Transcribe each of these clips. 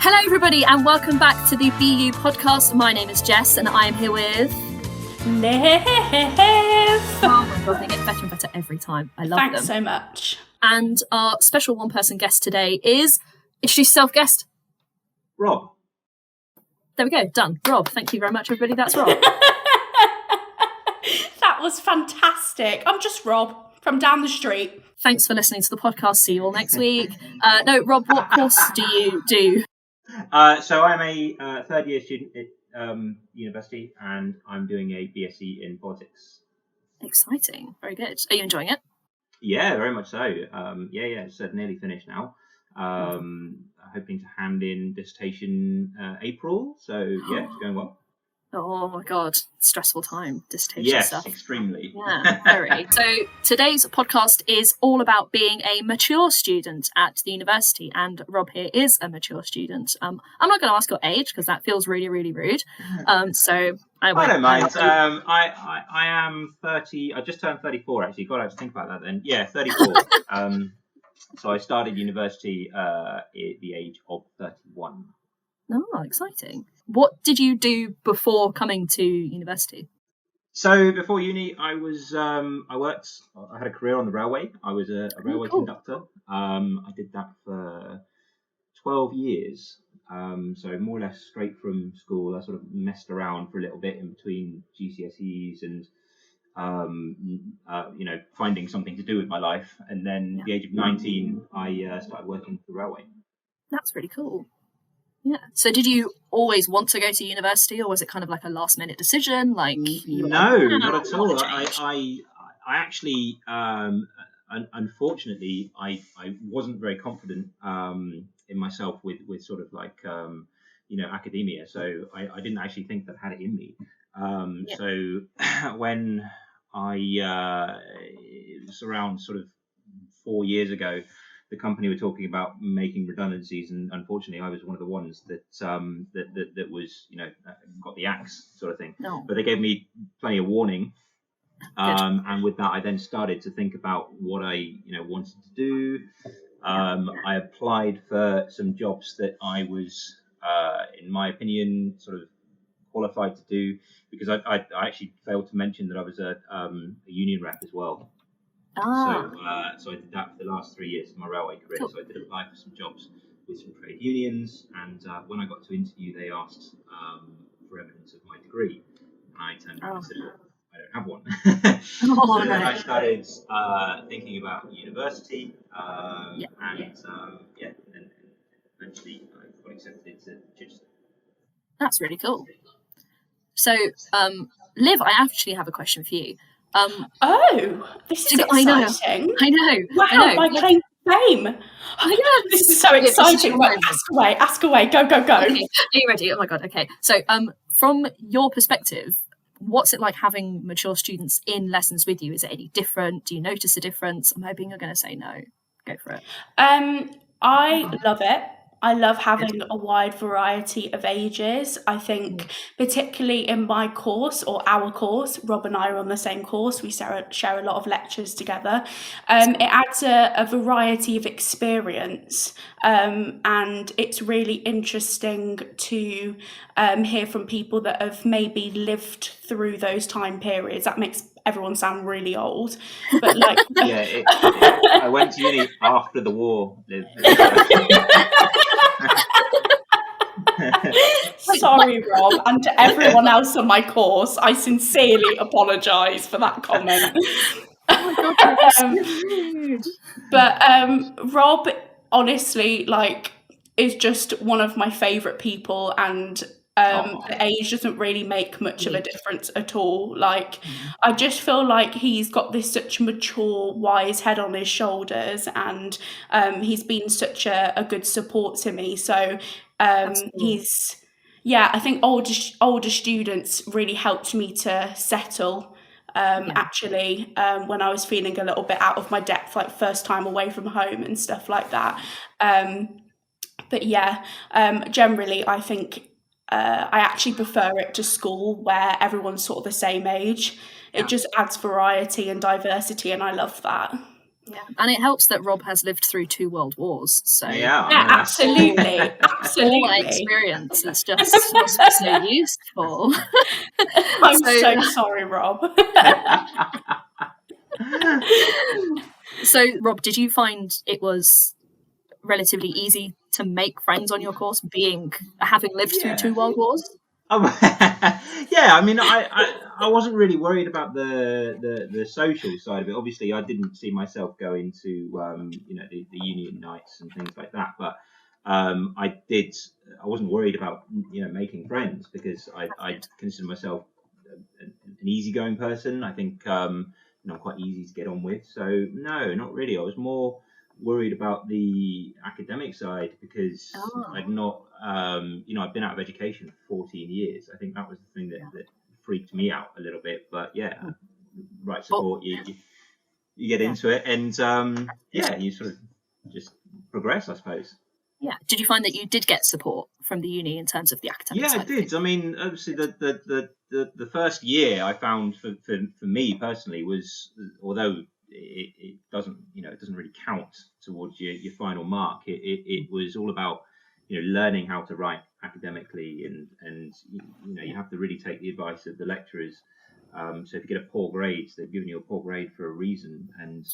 Hello, everybody, and welcome back to the BU podcast. My name is Jess, and I am here with Liv. Oh my god, they get better and better every time. I love them. Thanks so much. And our special one-person guest today is introduce yourself, guest. Rob. There we go, done. Rob, thank you very much, everybody. That's Rob. That was fantastic. I'm just Rob from down the street. Thanks for listening to the podcast. See you all next week. No, Rob, what course do you do? So I'm a third year student at university, and I'm doing a BSc in politics. Exciting. Very good. Are you enjoying it? Yeah, very much so. It's nearly finished now. Hoping to hand in dissertation April. So yeah, it's going well. Oh my god, stressful time, dissertation stuff. Yes, extremely. Yeah, very. So today's podcast is all about being a mature student at the university, and Rob here is a mature student. I'm not going to ask your age because that feels really, really rude. So I don't mind. I am 30. I just turned 34 actually. God, I have to think about that then. Yeah, 34. So I started university at the age of 31. Oh, exciting. What did you do before coming to university? So before uni, I had a career on the railway. I was a railway conductor. I did that for 12 years. So more or less straight from school. I sort of messed around for a little bit in between GCSEs and, finding something to do with my life. And then at the age of 19, I started working for the railway. That's really cool. Yeah. So did you always want to go to university, or was it kind of like a last minute decision? Like No, not at all. I actually, unfortunately, I wasn't very confident in myself with sort of like academia. So I didn't actually think that I had it in me. So when it was around sort of 4 years ago, the company were talking about making redundancies, and unfortunately, I was one of the ones that was got the axe sort of thing. No. But they gave me plenty of warning, and with that, I then started to think about what I wanted to do. I applied for some jobs that I was, in my opinion, sort of qualified to do, because I actually failed to mention that I was a union rep as well. So I did that for the last 3 years of my railway career. Cool. So I did apply for some jobs with some trade unions, and when I got to interview, they asked for evidence of my degree, and I turned around and said, I don't have one. So then I started thinking about university, and then eventually I got accepted into Chichester. That's really cool. So, Liv, I actually have a question for you. This is exciting. I know. Wow, my claim to fame. This is so exciting. Right, ask away. Go. Okay. Are you ready? Oh my god, okay. So from your perspective, what's it like having mature students in lessons with you? Is it any different? Do you notice a difference? I'm hoping you're going to say no. Go for it. I love it. I love having a wide variety of ages. I think particularly in my course, or our course, Rob and I are on the same course. We share a lot of lectures together. It adds a variety of experience, and it's really interesting to hear from people that have maybe lived through those time periods. That makes everyone sound really old, but like I went to uni after the war. Sorry, Rob, and to everyone else on my course, I sincerely apologise for that comment. Oh my god, that's so rude. But Rob, honestly, is just one of my favourite people, and the age doesn't really make much of a difference at all. I just feel like he's got this such mature, wise head on his shoulders, and he's been such a good support to me. So I think older students really helped me to settle. Actually, when I was feeling a little bit out of my depth, like first time away from home and stuff like that. Generally, I think I actually prefer it to school, where everyone's sort of the same age. It just adds variety and diversity, and I love that. Yeah, and it helps that Rob has lived through 2 world wars. So Yeah, absolutely, all absolutely. that experience is just must be so useful. I'm so sorry, Rob. So, Rob, did you find it was relatively easy to make friends on your course, having lived through 2 world wars? Yeah, I mean, I wasn't really worried about the social side of it. Obviously, I didn't see myself going to the union nights and things like that, but I wasn't worried about making friends, because I consider myself an easygoing person. I think I'm quite easy to get on with. So no, not really. I was more worried about the academic side, because I'd not, I've been out of education for 14 years. I think that was the thing that freaked me out a little bit. But yeah, right support, you get into it, and you sort of just progress, I suppose. Yeah. Did you find that you did get support from the uni in terms of the academic side? Yeah, I did. I mean, obviously, the first year I found for me personally was, although it doesn't really count towards your final mark. It was all about learning how to write academically, and you have to really take the advice of the lecturers. So if you get a poor grade, they've given you a poor grade for a reason. And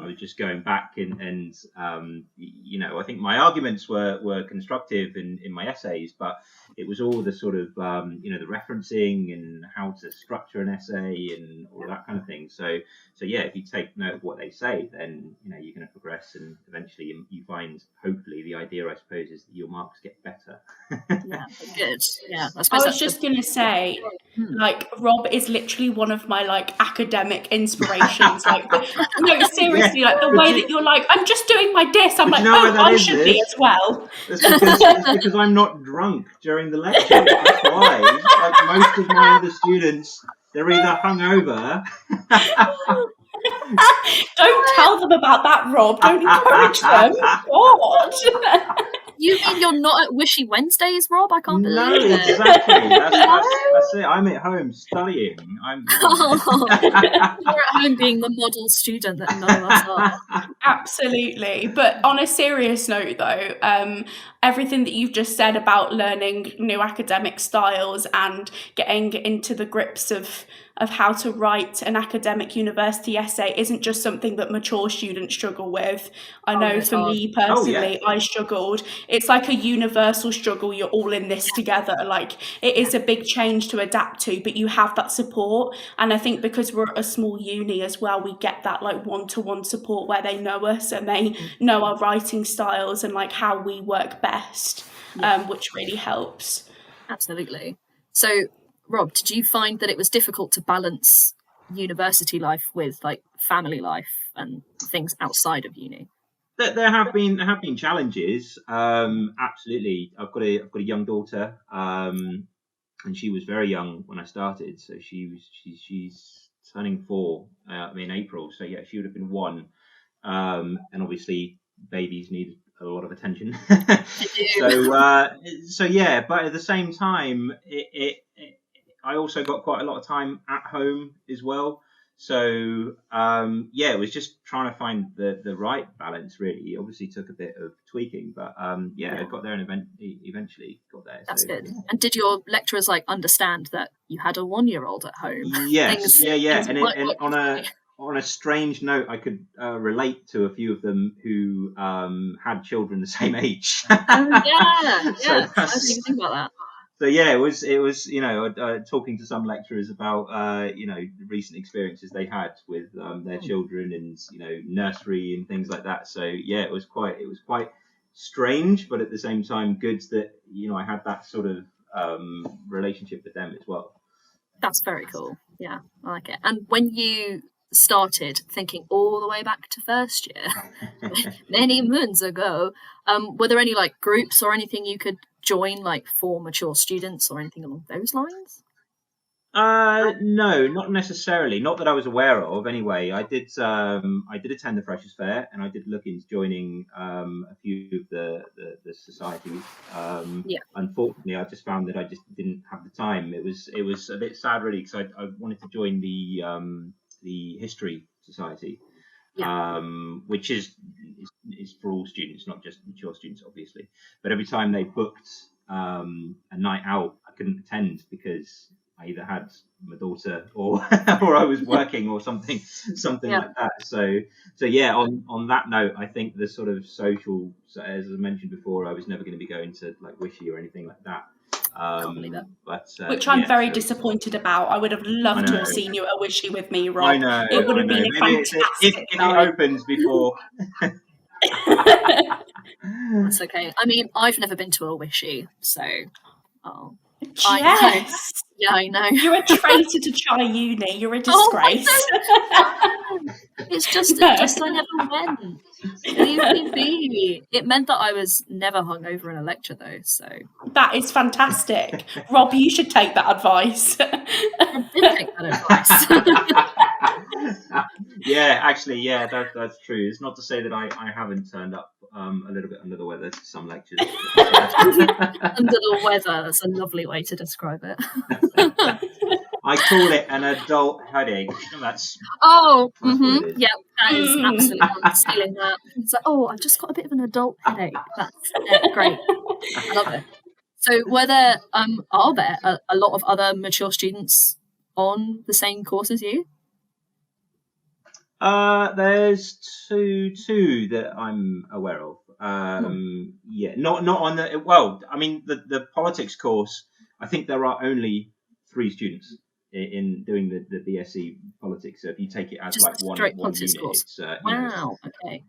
I was just going back and I think my arguments were constructive in my essays, but it was all the sort of the referencing and how to structure an essay and all of that kind of thing. So yeah, if you take note of what they say, then you're going to progress, and eventually you find, hopefully, the idea, I suppose, is that your marks get better. Yeah, good. Yeah, I was just going to say, like, Rob is literally one of my academic inspirations. No, seriously, the way that you're like, I'm just doing my diss. I'm like, I should be as well. It's because I'm not drunk during the lecture. That's why. Like most of my other students, they're either hungover. Don't tell them about that, Rob. Don't encourage them. God. You mean you're not at Wishy Wednesdays, Rob? I can't believe it. No, exactly. That's it. I'm at home studying. You're at home being the model student that none of us are. Absolutely. But on a serious note, though, everything that you've just said about learning new academic styles and getting into the grips of how to write an academic university essay isn't just something that mature students struggle with. I know for me personally, I struggled. It's like a universal struggle. You're all in this together. It is a big change to adapt to, but you have that support. And I think because we're at a small uni as well, we get that one-to-one support where they know us and they know our writing styles and how we work best, which really helps. Absolutely. So, Rob, did you find that it was difficult to balance university life with family life and things outside of uni? There have been challenges. Absolutely. I've got a young daughter, and she was very young when I started. So she's turning 4 in April. So yeah, she would have been 1. And obviously babies need a lot of attention. So yeah, but at the same time, I also got quite a lot of time at home as well. So it was just trying to find the right balance. Really, it obviously took a bit of tweaking, but I got there and eventually got there. That's good. Yeah. And did your lecturers understand that you had a 1-year-old at home? Yes, and on a strange note, I could relate to a few of them who had children the same age. Yeah. I didn't even think about that. So yeah, it was talking to some lecturers about recent experiences they had with their children and nursery and things like that. So yeah, it was quite strange, but at the same time good that I had that sort of relationship with them as well. That's very cool. Yeah, I like it. And when you started thinking all the way back to first year, many moons ago, were there any groups or anything you could join for mature students or anything along those lines? No, not necessarily. Not that I was aware of. Anyway, I did attend the Freshers' Fair, and I did look into joining a few of the societies. Unfortunately, I just found that I just didn't have the time. It was a bit sad, really, because I wanted to join the history society. which is for all students, not just mature students, obviously. But every time they booked a night out, I couldn't attend because I either had my daughter or or I was working or something like that. So yeah. On that note, I think the sort of social, as I mentioned before, I was never going to be going to like Wishy or anything like that. But which I'm very disappointed about. I would have loved to have seen you at a Wishy with me, Rob. I know. It would have been a Maybe fantastic if night. it opens before. That's okay. I mean, I've never been to a Wishy, so Yes. I know. You're a traitor to Chi Uni. You're a disgrace. It's just I never went. Leave me be. It meant that I was never hungover in a lecture, though. So that is fantastic, Rob. You should take that advice. I did take that advice. Yeah, actually, yeah, that's true. It's not to say that I haven't turned up a little bit under the weather to some lectures. Under the weather, that's a lovely way to describe it. I call it an adult headache. That's that is absolutely. I'm stealing that. It's like, I've just got a bit of an adult headache. That's great. I love it. So, are there a lot of other mature students on the same course as you? There's two that I'm aware of. Yeah, not on the. Well, I mean, the politics course. I think there are only 3 students in doing the BSc politics. So if you take it as just like one unit, course. It's wow. Okay.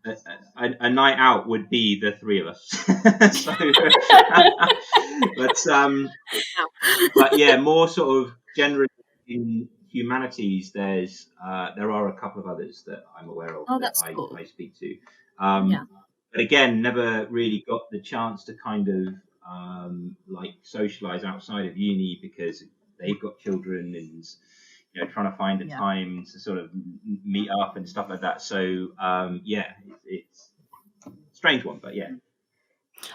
A night out would be the 3 of us. But yeah, more sort of generally in humanities, there are a couple of others that I'm aware of that I speak to. But again, never really got the chance to kind of like socialize outside of uni because they've got children and trying to find a time to sort of meet up and stuff like that. So yeah, it's a strange one, but yeah.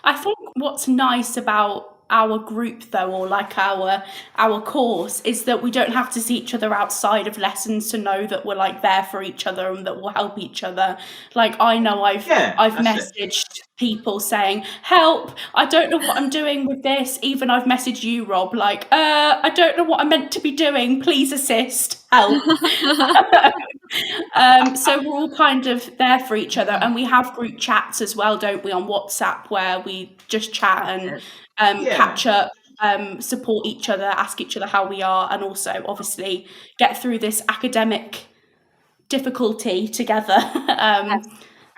I think what's nice about our group though, or like our course, is that we don't have to see each other outside of lessons to know that we're like there for each other and that we'll help each other. Like I know I've messaged people saying, help, I don't know what I'm doing with this. Even I've messaged you, Rob, like, I don't know what I'm meant to be doing, please assist, help. So we're all kind of there for each other, and we have group chats as well, don't we, on WhatsApp, where we just chat and catch up, support each other, ask each other how we are, and also obviously get through this academic difficulty together.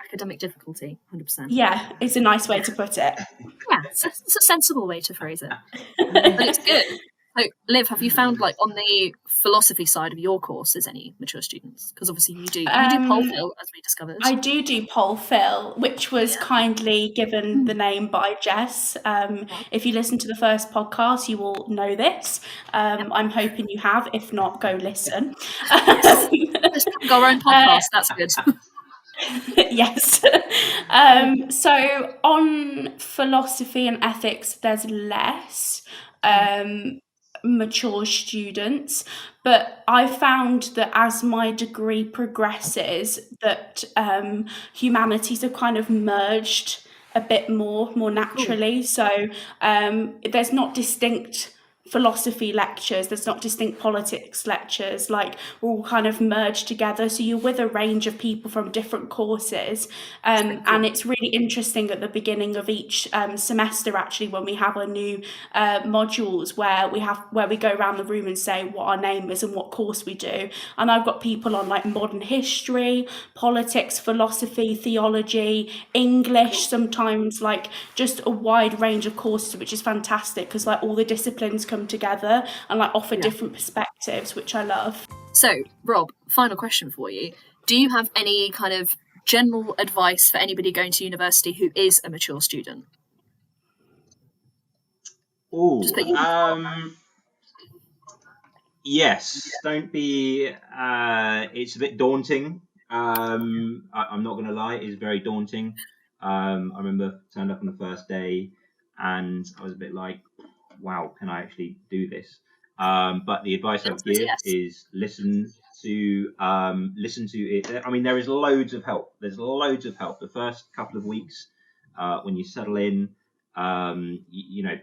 Academic difficulty, 100%. Yeah, it's a nice way to put it. Yeah, it's a sensible way to phrase it. But it's good. So, Liv, have you found, like, on the philosophy side of your courses any mature students? Because obviously you do Pol Phil, as we discovered. I do Pol Phil, which was kindly given the name by Jess. If you listen to the first podcast, you will know this. I'm hoping you have. If not, go listen. Let's go our own podcast. That's good. Yes. So on philosophy and ethics, there's less mature students, but I found that as my degree progresses, that humanities have kind of merged a bit more naturally. So there's not distinct philosophy lectures, there's not distinct politics lectures, like we're all kind of merged together, so you're with a range of people from different courses, and it's really interesting at the beginning of each semester, actually, when we have our new modules where we go around the room and say what our name is and what course we do, and I've got people on like modern history, politics, philosophy, theology, English, sometimes like just a wide range of courses, which is fantastic because like all the disciplines come together and like offer different perspectives, which I love. So, Rob, final question for you. Do you have any kind of general advice for anybody going to university who is a mature student? Yes, don't be it's a bit daunting. I'm not going to lie, it is very daunting. I remember turned up on the first day and I was a bit like, wow, can I actually do this? But the advice I would give is listen to it. I mean, there is loads of help. There's loads of help. The first couple of weeks, when you settle in,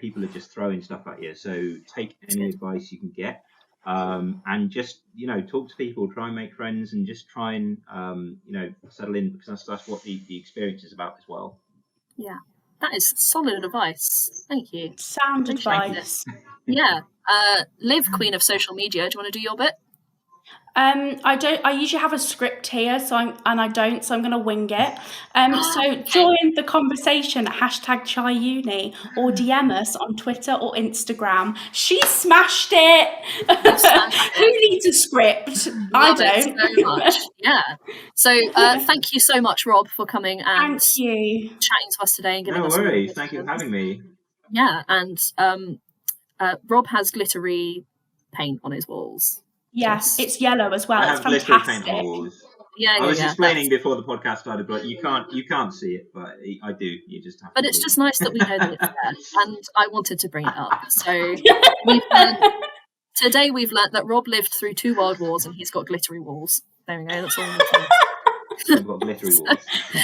people are just throwing stuff at you. So take any advice you can get, and just talk to people, try and make friends, and just try and settle in, because that's what the experience is about as well. Yeah, that is solid advice. Thank you. Sound advice. Yeah. Liv, queen of social media, do you want to do your bit? I usually have a script here, so I'm going to wing it. So join the conversation at #ChaiUni or DM us on Twitter or Instagram. She smashed it. Who needs a script? I don't. So much. Yeah. So thank you so much, Rob, for coming and chatting to us today and giving us. No worries. Thank you for having me. Yeah, and Rob has glittery paint on his walls. Yes, it's yellow as well. I have glittery paint on the walls. Yeah, I was explaining before the podcast started, but you can't see it, but I do. You just have. But it's just nice that we know that it's there, and I wanted to bring it up. So today we've learnt that Rob lived through 2 world wars and he's got glittery walls. There we go. That's all. I've got glittery walls.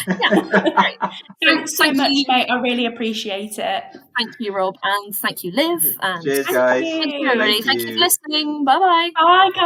Yeah, great. Thanks so much, mate. I really appreciate it. Thank you, Rob, and thank you, Liv. And cheers, guys. Thank you, everybody. Thank you for listening. Bye-bye. Bye, guys.